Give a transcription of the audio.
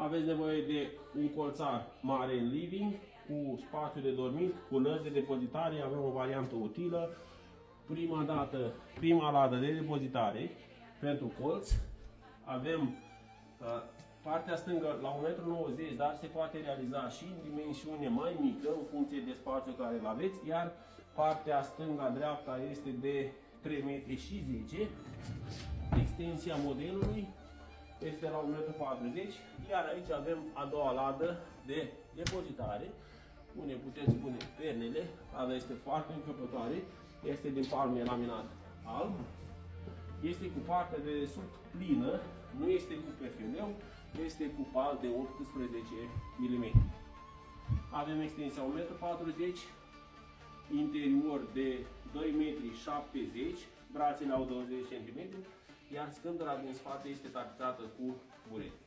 Aveți nevoie de un colțar mare în living, cu spațiu de dormit, cu năți de depozitare. Avem o variantă utilă. Prima ladă de depozitare pentru colț. Avem partea stângă la 1,90 m, dar se poate realiza și în dimensiune mai mică, în funcție de spațiul care îl aveți, iar partea stânga-dreapta este de 3,10 m. Extensia modelului este la 1,40 m, iar aici avem a doua ladă de depozitare, unde puteți pune pernele. Lada este foarte încăpătoare, este din palme laminat alb, este cu partea de desubt plină, nu este cu PFL, este cu pal de 18 mm. Avem extensia 1,40 m, interior de 2,70 m, brațele au 20 cm, iar scândura din spate este tapizată cu burete.